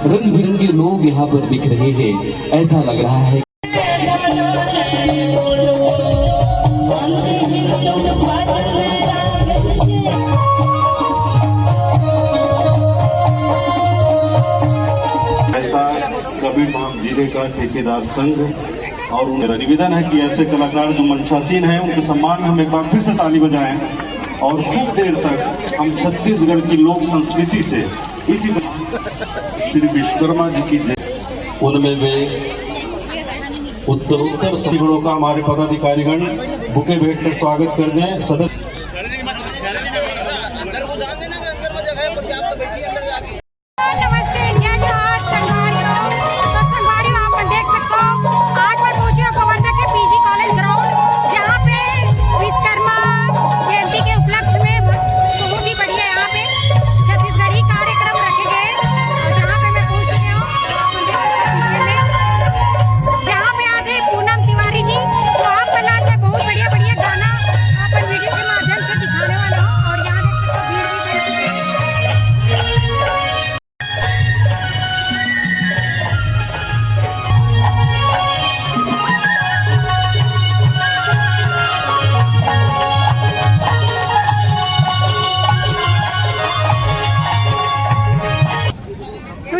रंग बिरंगे लोग यहाँ पर दिख रहे हैं। ऐसा लग रहा है कबीरधाम जिले का ठेकेदार संघ और मेरा निवेदन है कि ऐसे कलाकार जो मंचासीन हैं उनके सम्मान में हम एक बार फिर से ताली बजाएं और खूब देर तक हम छत्तीसगढ़ की लोक संस्कृति से इसी श्री विश्वकर्मा जी की जय उनमें वे उत्तरोत्तर सभी का हमारे पदाधिकारीगण बुके भेंट कर स्वागत कर दें। सदस्य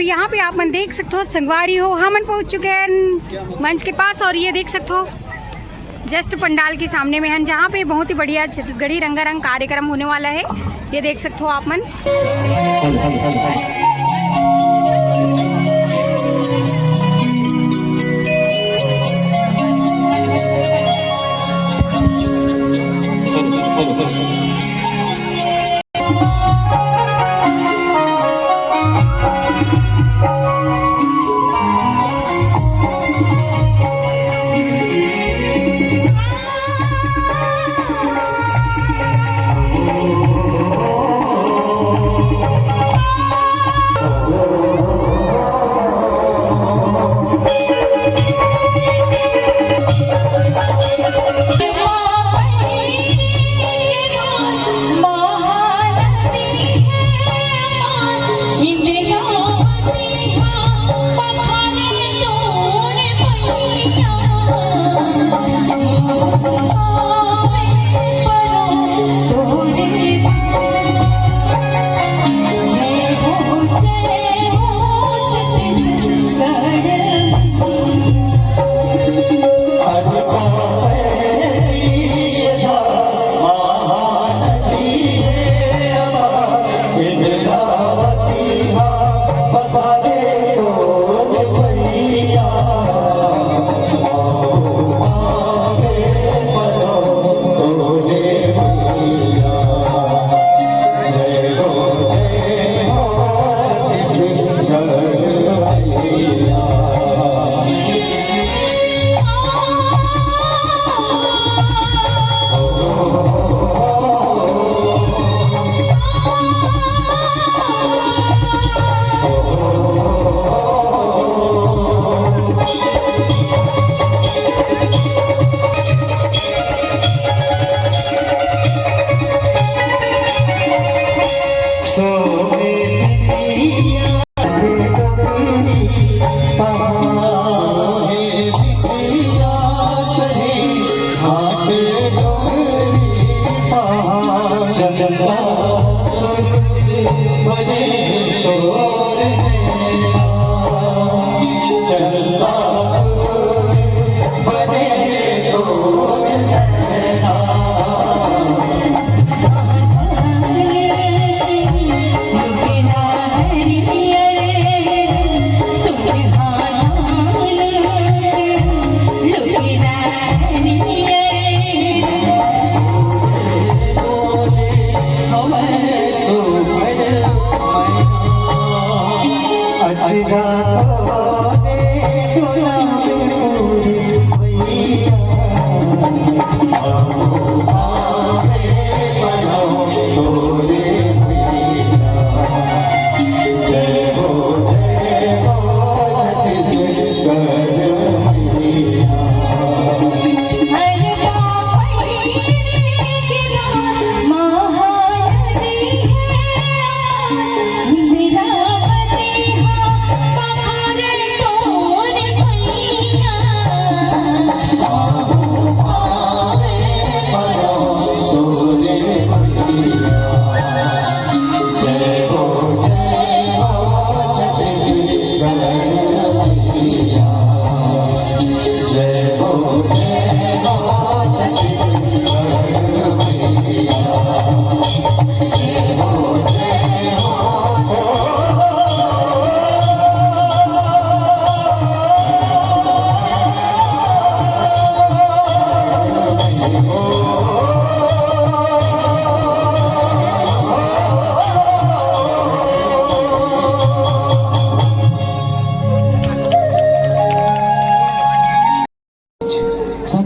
यहाँ पे आप मन देख सकते हो संगवारी हो हमन पहुँच चुके हैं मंच के पास और ये देख सकते हो जस्ट पंडाल के सामने में हैं जहाँ पे बहुत ही बढ़िया छत्तीसगढ़ी रंगारंग कार्यक्रम होने वाला है। ये देख सकते हो आप मन।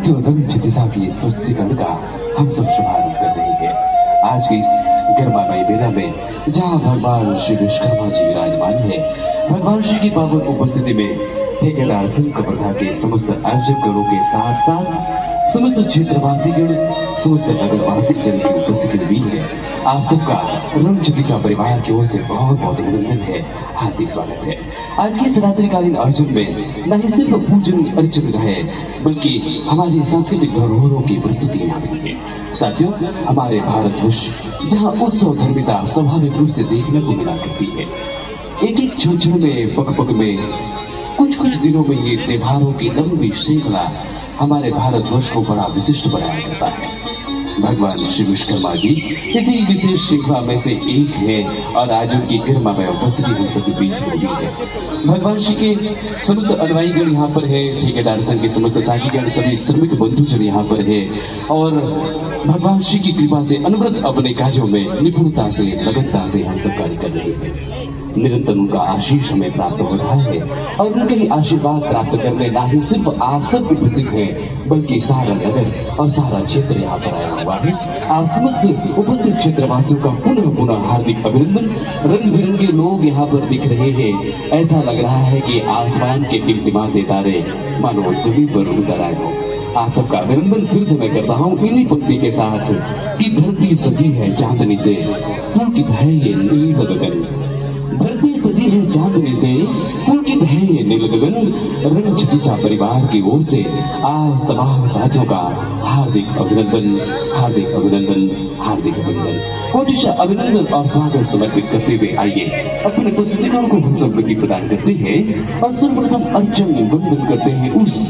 विश्व रंग चिकित्सा की इस पुस्तिकरण का हम सब शुभारंभ कर रहे हैं। आज की इस गर्मामय बेला में जहाँ भगवान श्री विश्वकर्मा जी विराजमान है, भगवान श्री की पावन उपस्थिति में ठेकेदार संघ कवर्धा के समस्त आयोजकगणों के साथ साथ समस्त क्षेत्रवासीगण, समस्त नगरवासी जन की उपस्थिति हुई है। आप सबका रंग चिकित्सा परिवार की ओर से बहुत बहुत अभिनंदन है, हार्दिक स्वागत है। आज के रात्रिकालीन आयोजन में न ही सिर्फ पूजन अर्चन है, बल्कि हमारी सांस्कृतिक धरोहरों की प्रस्तुति यहाँ भी है। साथियों, हमारे भारतवर्ष जहाँ उत्सव धर्मिता स्वाभाविक रूप से देखने को मिला करती है, एक एक क्षण क्षण में, पग पग में, कुछ कुछ दिनों में ये त्योहारों की लंबी श्रृंखला हमारे भारतवर्ष को बड़ा विशिष्ट बनाया करता है। भगवान श्री विश्वकर्मा जी इसी विशेष श्रृंखला में से एक है और आज उनकी गरिमामय उपस्थिति हम सबके बीच में हुई है। भगवान श्री के समस्त अनुयायीगण यहाँ पर है, ठेकेदार संघ के समस्त साथीगण, सभी श्रमिक बंधुजन यहाँ पर है और भगवान श्री की कृपा से अनवरत अपने कार्यों में निपुणता से, लगनता से हम सब कार्य कर रहे हैं। निरंतर उनका आशीष हमें प्राप्त हो रहा है और उनके ही आशीर्वाद प्राप्त करने ना ही सिर्फ आप सब उपस्थित हैं, बल्कि सारा नगर और सारा क्षेत्र यहाँ पर आया हुआ है। आप समस्त उपस्थित क्षेत्रवासियों का पुनः पुनः हार्दिक अभिनंदन। रंग बिरंगे लोग यहाँ पर दिख रहे हैं, ऐसा लग रहा है कि आसमान के टिमटिमाते तारे मानो जमीन पर उतर आए हो। आप सबका अभिनंदन फिर से मैं करता हूँ इन्हीं पंक्ति के साथ कि धरती सजी है चांदनी से, पुलकित है ये नील गगन। धरती सजी है चांदनी से, पुलकित है ये नील गगन। रंग चिकित्सा परिवार की ओर से आज तमाम साथियों का हार्दिक अभिनंदन, हार्दिक अभिनंदन, हार्दिक अभिनंदन, कोटिशा अभिनंदन और स्वागत समर्पित करते हुए आइए अपने पुस्तकों को हम सब प्रदान करते हैं और सर्वप्रथम अर्चन वंदन करते हैं उस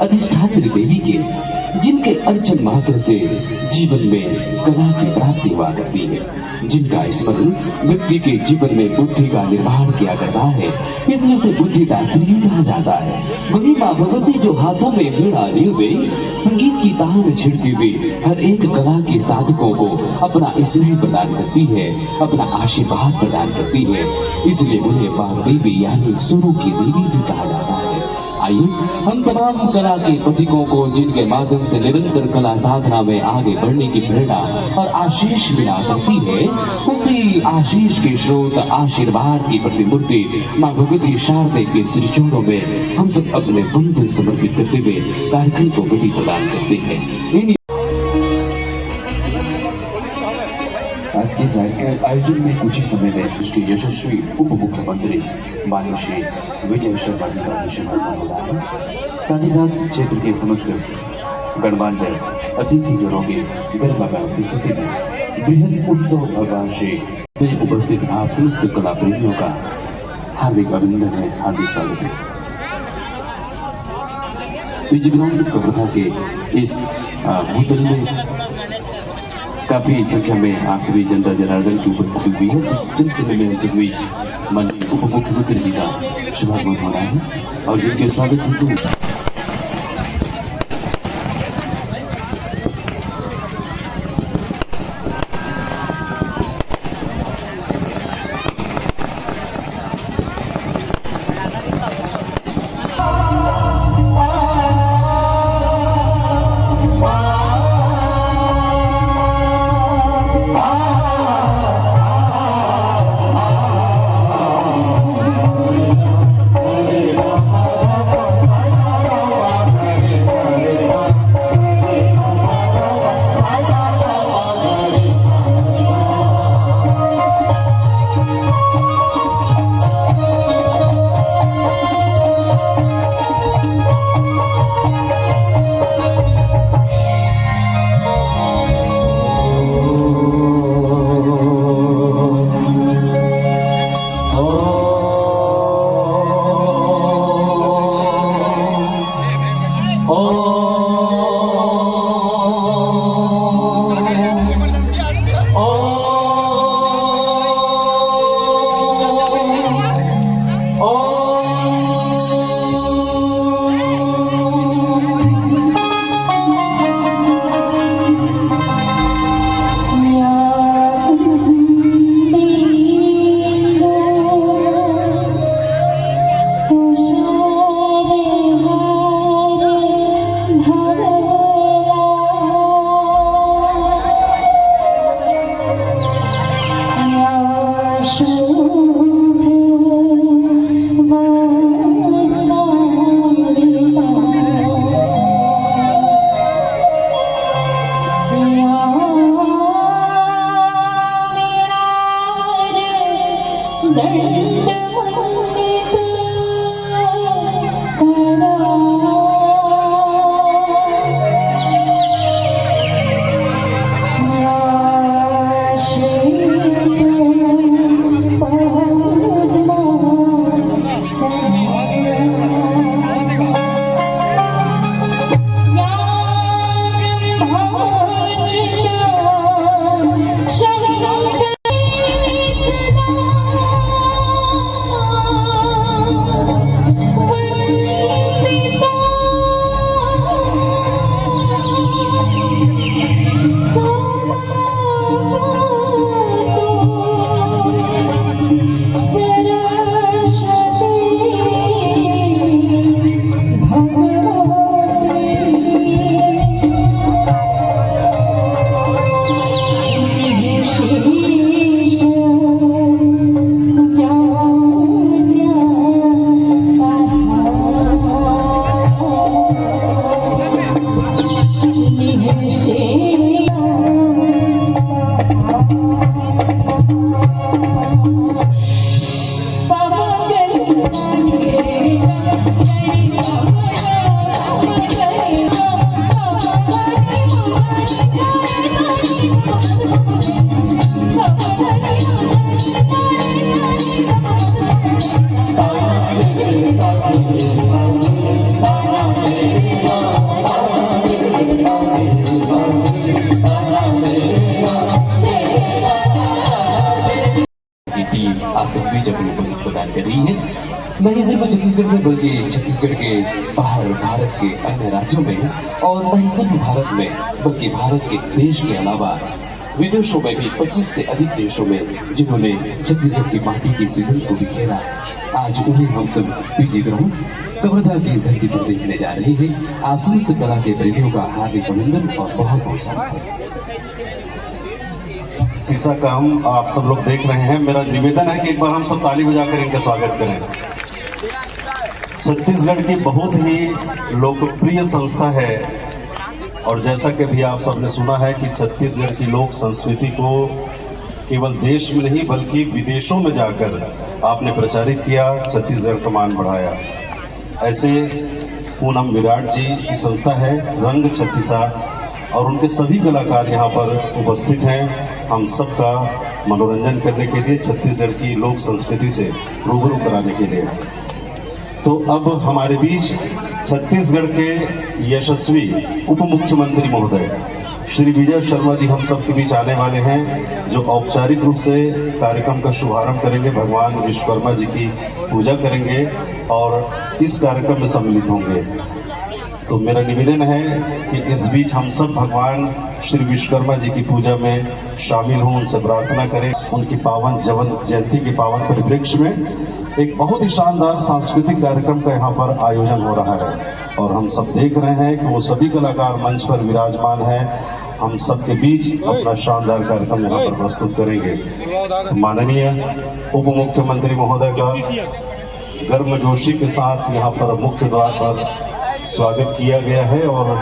अधिष्ठात्री देवी के, जिनके अर्चन मात्र से जीवन में कला की प्राप्ति हुआ करती है, जिनका स्मरण व्यक्ति के जीवन में बुद्धि का निर्माण किया करता है, इसलिए उसे बुद्धिदात्री कहा जाता है। वही माँ भगवती जो हाथों में वीणा लिए हुए संगीत की तान छेड़ती हुई हर एक कला के साधकों को अपना स्नेह प्रदान करती है, अपना आशीर्वाद प्रदान करती है, इसलिए उन्हें वाग देवी यानी सुरों की देवी भी कहा जाता है। आइए हम तमाम कला के पथिकों को, जिनके माध्यम से निरंतर कला साधना में आगे बढ़ने की प्रेरणा और आशीष मिला करती है, उसी आशीष के स्रोत, आशीर्वाद की प्रतिमूर्ति माँ भगवती शारदे के श्री चरणों में हम सब अपने वंदन समर्पित करते हुए कार्यक्रम को गति प्रदान करते हैं। आज के आयोजन में कुछ ही समय में उसके यशस्वी उप मुख्यमंत्री माननीय श्री विजय शर्मा जी का शुभारंभ हो रहा है। साथ ही साथ क्षेत्र के समस्त गणमान्य अतिथिजनों के गरिमामय उपस्थिति में बृहद उत्सव भगवान श्री में उपस्थित आप समस्त कला प्रेमियों का हार्दिक अभिनंदन है, हार्दिक स्वागत है। विजयग्राम कवर्धा के इस होटल में काफी संख्या में आप सभी जनता जनार्दन की उपस्थिति हुई है। इस सिलसिले में हमसे बीच माननीय उप मुख्यमंत्री जी का शुभारंभ हो रहा है और जिनके स्वागत हेतु की टीम आप सब बीच अपनी उपस्थिति प्रदान कर रही है। नहीं सिर्फ छत्तीसगढ़ में बल्कि छत्तीसगढ़ के बाहर भारत के अन्य राज्यों में और नहीं सिर्फ भारत में बल्कि भारत के देश के अलावा विदेशों में भी 25 से अधिक देशों में जिन्होंने छत्तीसगढ़ की माटी की सुगंध को बिखेरा, आज उन्हें हम सब पीजी ग्राउंड कवर्धा की इस धरती पर देखने जा रहे हैं। आप समस्त कला के प्रेमियों का हार्दिक अभिनंदन और बहुत बहुत स्वागत है। तीसरा काम आप सब लोग देख रहे हैं। मेरा निवेदन है कि एक बार हम सब ताली बजाकर इनका स्वागत करें। छत्तीसगढ़ की बहुत ही लोकप्रिय संस्था है और जैसा कि भी आप सबने सुना है कि छत्तीसगढ़ की लोक संस्कृति को केवल देश में नहीं बल्कि विदेशों में जाकर आपने प्रचारित किया, छत्तीसगढ़ का मान बढ़ाया। ऐसे पूनम विराट जी की संस्था है रंग छत्तीसा और उनके सभी कलाकार यहाँ पर उपस्थित हैं हम सबका मनोरंजन करने के लिए, छत्तीसगढ़ की लोक संस्कृति से रूबरू कराने के लिए। तो अब हमारे बीच छत्तीसगढ़ के यशस्वी उप मुख्यमंत्री महोदय श्री विजय शर्मा जी हम सबके बीच आने वाले हैं, जो औपचारिक रूप से कार्यक्रम का शुभारंभ करेंगे, भगवान विश्वकर्मा जी की पूजा करेंगे और इस कार्यक्रम में सम्मिलित होंगे। तो मेरा निवेदन है कि इस बीच हम सब भगवान श्री विश्वकर्मा जी की पूजा में शामिल हों, उनसे प्रार्थना करें। उनकी पावन जयंती के पावन परिप्रेक्ष्य में एक बहुत ही शानदार सांस्कृतिक कार्यक्रम का यहाँ पर आयोजन हो रहा है और हम सब देख रहे हैं कि वो सभी कलाकार मंच पर विराजमान हैं। हम सबके बीच अपना शानदार कार्यक्रम यहाँ पर प्रस्तुत करेंगे। माननीय उप मुख्यमंत्री महोदय का गर्मजोशी के साथ यहाँ पर मुख्य द्वार पर स्वागत किया गया है और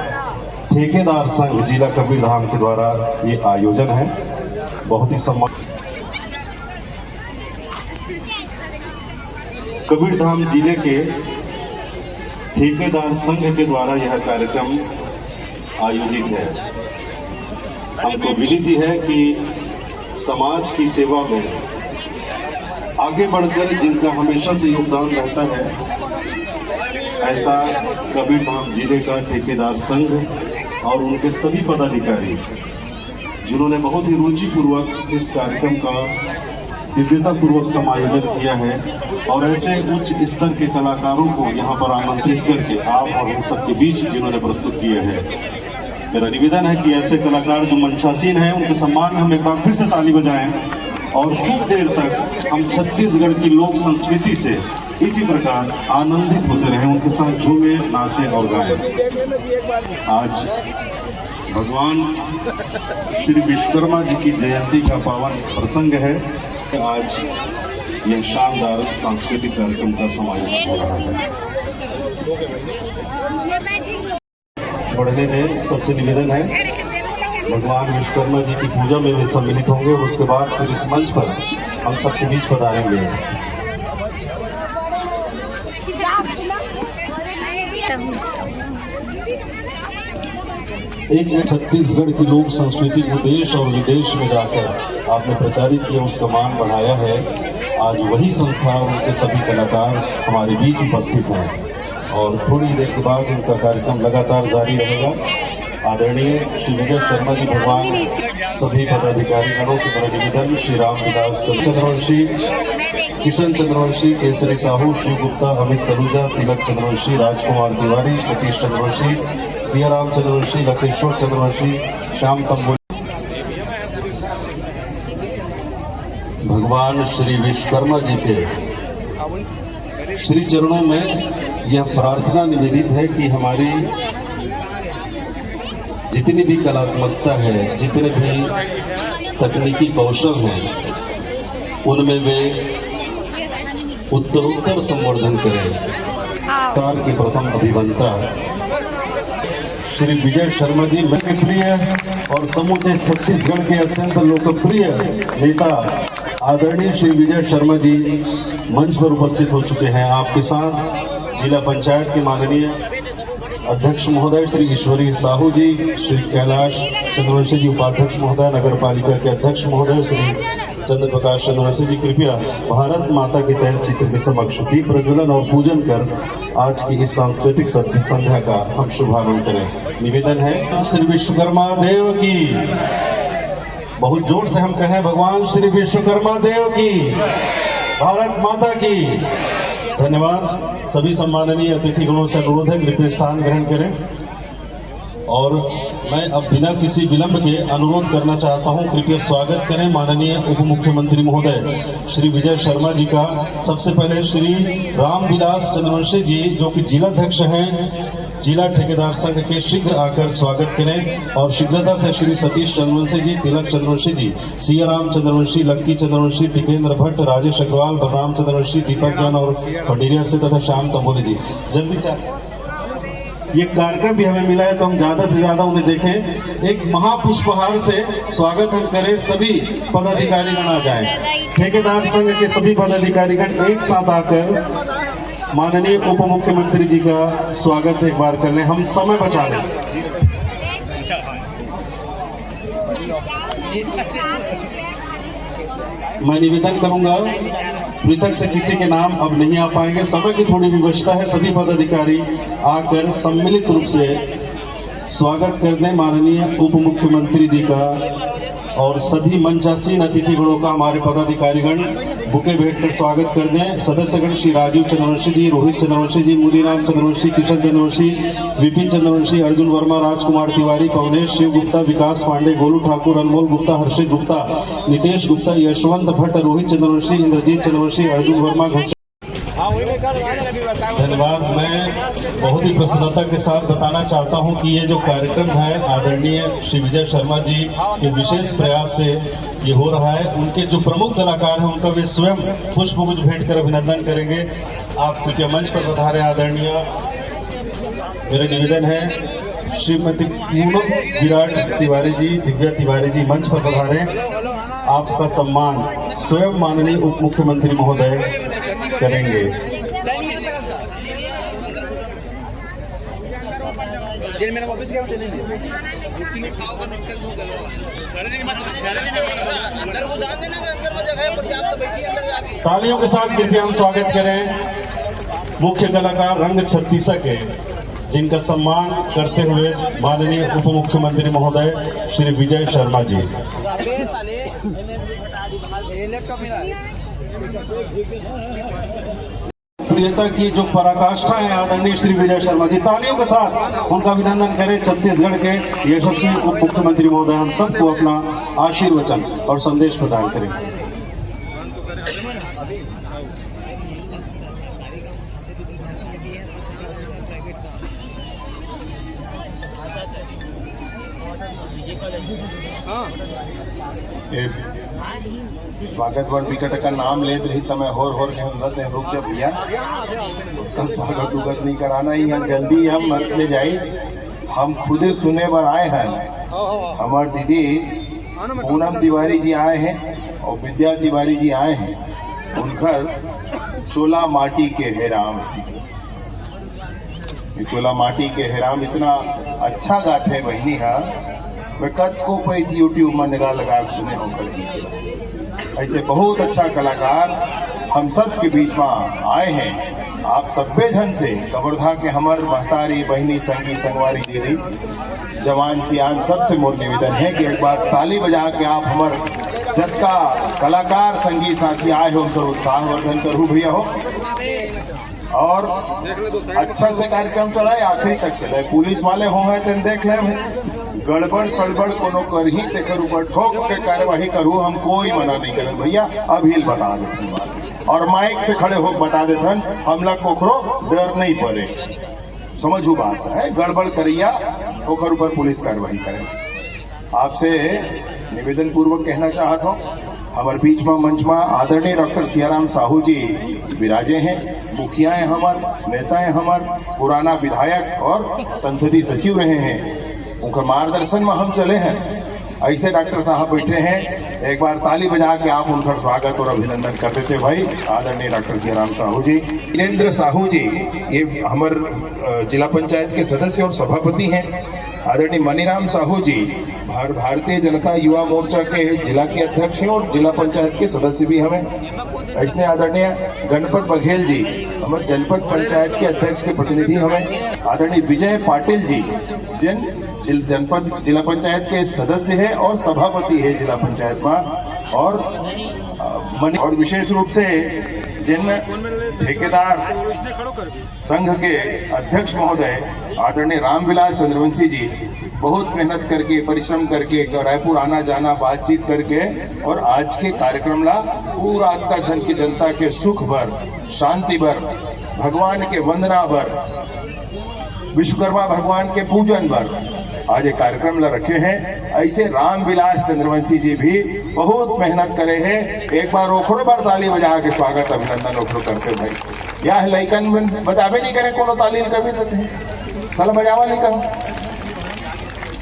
ठेकेदार संघ जिला कबीरधाम के द्वारा ये आयोजन है। बहुत ही सम्मान कबीरधाम जिले के ठेकेदार संघ के द्वारा यह कार्यक्रम आयोजित है। हमको विनती है कि समाज की सेवा में आगे बढ़कर जिनका हमेशा से योगदान रहता है, ऐसा कबीरधाम जिले का ठेकेदार संघ और उनके सभी पदाधिकारी जिन्होंने बहुत ही रुचिपूर्वक इस कार्यक्रम का दिव्यता पूर्वक समायोजन किया है और ऐसे उच्च स्तर के कलाकारों को यहाँ पर आमंत्रित करके आप और हम सबके बीच जिन्होंने प्रस्तुत किए हैं। मेरा निवेदन है कि ऐसे कलाकार जो मंचासीन हैं उनके सम्मान में हम एक बार फिर से ताली बजाएं और खूब देर तक हम छत्तीसगढ़ की लोक संस्कृति से इसी प्रकार आनंदित होते रहें, उनके साथ झूमे, नाचे और गाएं। आज भगवान श्री विश्वकर्मा जी की जयंती का पावन प्रसंग है। आज यह शानदार सांस्कृतिक कार्यक्रम का समायोजन हो रहा है। बढ़ने दें, सबसे निवेदन है भगवान विश्वकर्मा जी की पूजा में वे सम्मिलित होंगे, उसके बाद फिर इस मंच पर हम सबके बीच पधारेंगे। एक छत्तीसगढ़ की लोक संस्कृति को देश और विदेश में जाकर आपने प्रचारित किया, उसका मान बढ़ाया है। आज वही संस्था और उनके सभी कलाकार हमारे बीच उपस्थित हैं और थोड़ी देर के बाद उनका कार्यक्रम लगातार जारी रहेगा। आदरणीय श्री विजय शर्मा जी भगवान सभी पदाधिकारी गणों से मेरा निवेदन, श्री राम विलास चंद्रवंशी, किशन चंद्रवंशी, केसरी साहू, शिव गुप्ता, अमित सलूजा, तिलक चंद्रवंशी, राजकुमार तिवारी, सतीश चंद्रवंशी, सियाराम चंद्रवंशी, लखेश्वर चंद्रवंशी, श्याम तंबोली। भगवान श्री विश्वकर्मा जी के श्री चरणों में यह प्रार्थना निवेदित है कि हमारी जितनी भी कलात्मकता है, जितने भी तकनीकी कौशल हैं, उनमें वे उत्तरोत्तर संवर्धन करें। साल के प्रथम अभियंता श्री विजय शर्मा जी लोकप्रिय और समूचे छत्तीसगढ़ के अत्यंत लोकप्रिय नेता आदरणीय श्री विजय शर्मा जी मंच पर उपस्थित हो चुके हैं। आपके साथ जिला पंचायत के माननीय अध्यक्ष महोदय श्री ईश्वरी साहू जी, श्री कैलाश चंद्रवंशी जी उपाध्यक्ष महोदय, नगर पालिका के अध्यक्ष महोदय श्री चंद्र प्रकाश चंद्रवंशी जी कृपया भारत माता के तैल चित्र के समक्ष दीप प्रज्वलन और पूजन कर आज की इस सांस्कृतिक संध्या का हम शुभारंभ करें। निवेदन है श्री विश्वकर्मा देव की, बहुत जोर से हम कहें भगवान श्री विश्वकर्मा देव की, भारत माता की। धन्यवाद। सभी सम्माननीय अतिथिगणों से अनुरोध है कृपया स्थान ग्रहण करें। और मैं अब बिना किसी विलंब के अनुरोध करना चाहता हूं, कृपया स्वागत करें माननीय उप मुख्यमंत्री महोदय श्री विजय शर्मा जी का। सबसे पहले श्री रामविलास चंद्रवंशी जी जो कि जिलाध्यक्ष हैं जिला ठेकेदार संघ के, शीघ्र आकर स्वागत करें। और शीघ्रता से श्री सतीश चंद्रवंशी जी, तिलक चंद्रवंशी जी, सियाराम चंद्रवंशी, लक्की चंद्रवंशी, टिकेंद्र भट्ट, राजेश अग्रवाल, बलराम चंद्रवंशी, दीपक जैन और पंडिरिया से तथा श्याम तंबोली जी जल्दी से। ये कार्यक्रम भी हमें मिला है तो हम ज्यादा से ज्यादा उन्हें देखें। एक महापुष्पहार से स्वागत हम करें, सभी पदाधिकारीगण आ जाएं। ठेकेदार संघ के सभी पदाधिकारीगण एक साथ आकर माननीय उप मुख्यमंत्री जी का स्वागत एक बार कर लें, हम समय बचा लें। मैं निवेदन करूंगा, पृथक से किसी के नाम अब नहीं आ पाएंगे, समय की थोड़ी विवशता है। सभी पदाधिकारी आकर सम्मिलित रूप से स्वागत कर दें माननीय उप मुख्यमंत्री जी का। और सभी मंचासीन अतिथिगणों का हमारे पदाधिकारीगण बुके भेंट कर स्वागत कर दें। सदस्यगण श्री राजीव चंद्रवंशी जी, रोहित चंद्रवंशी जी, मुदीराम चंद्रवंशी, किशन चंद्रवंशी, विपिन चंद्रवंशी, अर्जुन वर्मा, राजकुमार तिवारी, पवनेश शिव गुप्ता, विकास पांडे, गोलू ठाकुर, अनमोल गुप्ता, हर्षित गुप्ता, नितेश गुप्ता, यशवंत भट्ट, रोहित चंद्रवंशी, इंद्रजीत चंद्रवंशी, अर्जुन वर्मा। धन्यवाद। मैं बहुत ही प्रसन्नता के साथ बताना चाहता हूं कि ये जो कार्यक्रम है आदरणीय श्री विजय शर्मा जी के विशेष प्रयास से ये हो रहा है। उनके जो प्रमुख कलाकार हैं उनका वे स्वयं पुष्पगुच्छ भेंट कर अभिनंदन करेंगे। आप कृपया मंच पर पधारे आदरणीय। मेरा निवेदन है श्रीमती पूनम विराट तिवारी जी, दिव्या तिवारी जी मंच पर पधारे। आपका सम्मान स्वयं माननीय उप मुख्यमंत्री महोदय करेंगे। तालियों के साथ कृपया हम स्वागत करें मुख्य कलाकार रंग छत्तीसा के, जिनका सम्मान करते हुए माननीय उप मुख्यमंत्री महोदय श्री विजय शर्मा जी। प्रियता की जो पराकाष्ठा है आदरणीय श्री विजय शर्मा जी, तालियों के साथ उनका अभिनंदन करें। छत्तीसगढ़ के यशस्वी उप मुख्यमंत्री महोदय हम सबको अपना आशीर्वचन और संदेश प्रदान करें। स्वागत वर विकट का नाम लेत रही तो मैं होर के हम रुक जा भैया, उसका स्वागत उगत नहीं कराना ही है, जल्दी हम मत ले जाई। हम खुदे सुने पर आए हैं। हमार दीदी पूनम तिवारी जी आए हैं और विद्या तिवारी जी आए हैं। उनकर चोला माटी के हेराम, चोला माटी के हेराम इतना अच्छा गाते हैं बहनी। हाँ मैं कद को पे यूट्यूब में निगाह लगा सुने होकर। ऐसे बहुत अच्छा कलाकार हम सब के बीच में आए हैं। आप सभ्य जन से कवर्धा के हमार महतारी बहनी संगी संगवारी दीदी जवान सियान सबसे मोर निवेदन है कि एक बार ताली बजा के आप हमार जत्का कलाकार संगी साथी आए हो उनका उत्साहवर्धन करूँ भैया हो। और अच्छा से कार्यक्रम चलाए, आखिरी तक चलाए। पुलिस वाले हो हैं तो देख ले, गड़बड़ सड़बड़ कोनो कर ही तेकर ऊपर ठोक के कार्यवाही करूँ, हम कोई मना नहीं करें भैया। अभी बता देते बात और माइक से खड़े हो बता देते हमला कोखरो डर नहीं पड़े। समझू बात है, गड़बड़ करिया ओकर ऊपर पुलिस कार्रवाई करे। आपसे निवेदन पूर्वक कहना चाहता हूँ, हमारे बीच में मंच में आदरणीय डॉक्टर सियाराम साहू जी विराजे हैं। मुखिया हैं हमार, नेता हैं हमार, पुराना विधायक और संसदीय सचिव रहे हैं। उनका मार्गदर्शन में हम चले हैं। ऐसे डॉक्टर साहब बैठे हैं, एक बार ताली बजा के आप उनका स्वागत और अभिनंदन कर देते भाई। आदरणीय डॉक्टर सियाराम साहू जी। वीरेंद्र साहू जी ये हमारे जिला पंचायत के सदस्य और सभापति हैं। आदरणीय मनीराम साहू जी भारतीय जनता युवा मोर्चा के जिला के अध्यक्ष हैं और जिला पंचायत के सदस्य भी हमें। ऐसे आदरणीय गणपत बघेल जी हमारे जनपद पंचायत के अध्यक्ष के प्रतिनिधि हमें। आदरणीय विजय पाटिल जी जिन जनपद जिला पंचायत के सदस्य हैं और सभापति है जिला पंचायत में। और विशेष रूप से जिन ठेकेदार संघ के अध्यक्ष महोदय आदरणीय रामविलास चंद्रवंशी जी बहुत मेहनत करके परिश्रम करके रायपुर आना जाना बातचीत करके और आज के कार्यक्रम ला पूरा आज का जन की जनता के सुख भर शांति भर भगवान के वंदना भर विश्वकर्मा भगवान के पूजन भर आज एक कार्यक्रम ला रखे हैं। ऐसे रामविलास चंद्रवंशी जी भी बहुत मेहनत करे हैं। एक बार ओखरो बार ताली बजा के स्वागत अभिनंदन ओखरो करते भाई। या लैकन बजावे नहीं करे कोनो ताली कभी देते चलो बजावा नहीं कहो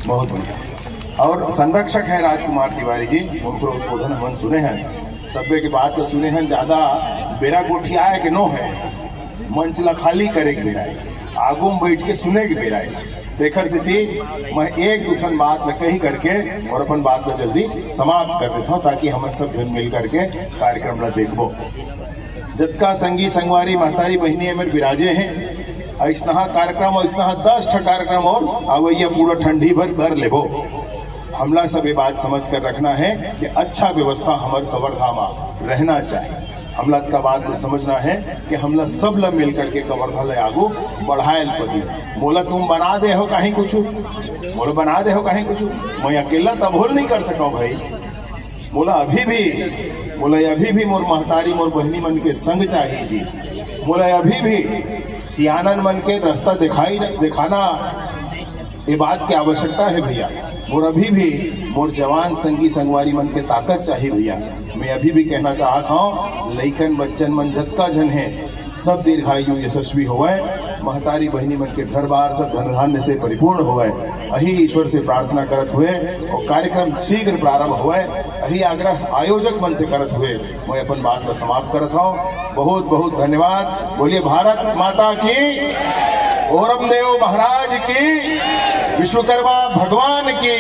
बहुत बढ़िया। और संरक्षक है राजकुमार तिवारी जी उनको उद्बोधन हम सुने हैं सभ्य की बात सुने हैं। ज्यादा बेरा गोठी आए कि नो है मंच ला खाली करे के बेरा आगू में बैठ के सुने के बेरा देखर से थी मैं एक दूसरी बात न कही करके और अपन बात को जल्दी समाप्त कर देता हूँ ताकि हम सब जन मिल करके कार्यक्रम ला देखो। जतका संगी संगवारी महतारी बहनी मेरे विराजे हैं ऐसा कार्यक्रम ऐसा 10 कार्यक्रम और अवैया पूरा ठंडी भर घर लेबो। हमला सब ये बात समझ कर रखना है कि अच्छा व्यवस्था हमारे कवर्धा रहना चाहिए। हमला का बात समझना है कि हमला सब लोग मिल करके कवर्धा ले आगू बढ़ायल पड़ी। मोला तुम बना दे हो कहीं कुछ मोला बना दे हो कहीं कुछ मैं अकेला तब होल नहीं कर सका भाई। मोला अभी भी मोर महतारी मोर बहनी मन के संग चाहिए जी। मोला अभी भी सियानन मन के रास्ता दिखाना ये बात की आवश्यकता है भैया। मोर अभी भी मोर जवान संगी संगवारी मन के ताकत चाहिए भैया। मैं अभी भी कहना चाहता हूँ लइकन बच्चन मन जत्ता जन है सब दीर्घायु यशस्वी होवे महतारी बहनी मन के घर बार सब धन धान्य से परिपूर्ण होवे अही ईश्वर से प्रार्थना करत हुए और कार्यक्रम शीघ्र प्रारंभ हुए अही आग्रह आयोजक मन से करत हुए मैं अपन बात का समाप्त करता हूँ। बहुत बहुत धन्यवाद। बोलिए भारत माता की, औरंगदेव महाराज की, विश्वकर्मा भगवान की।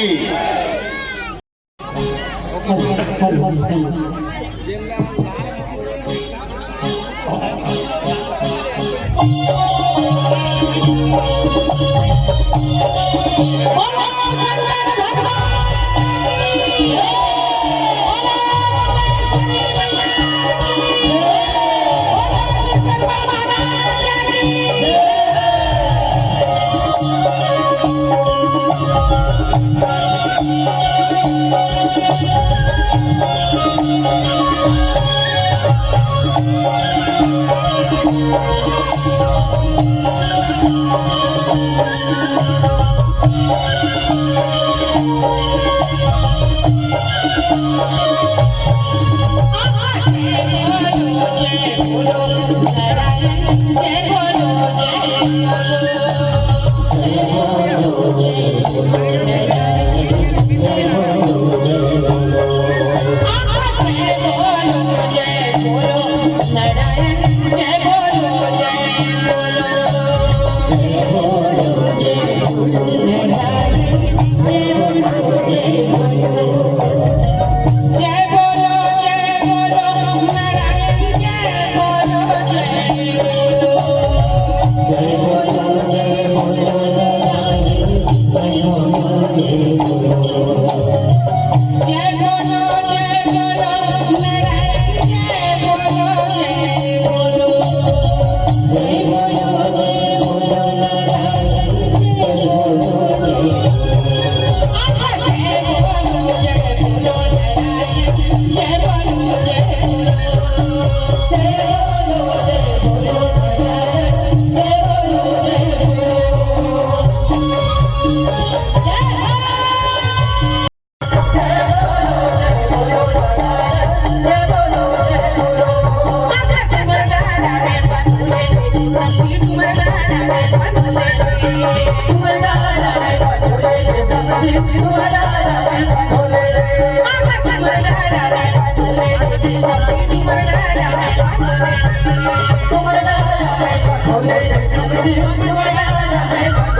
Thank you.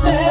Jai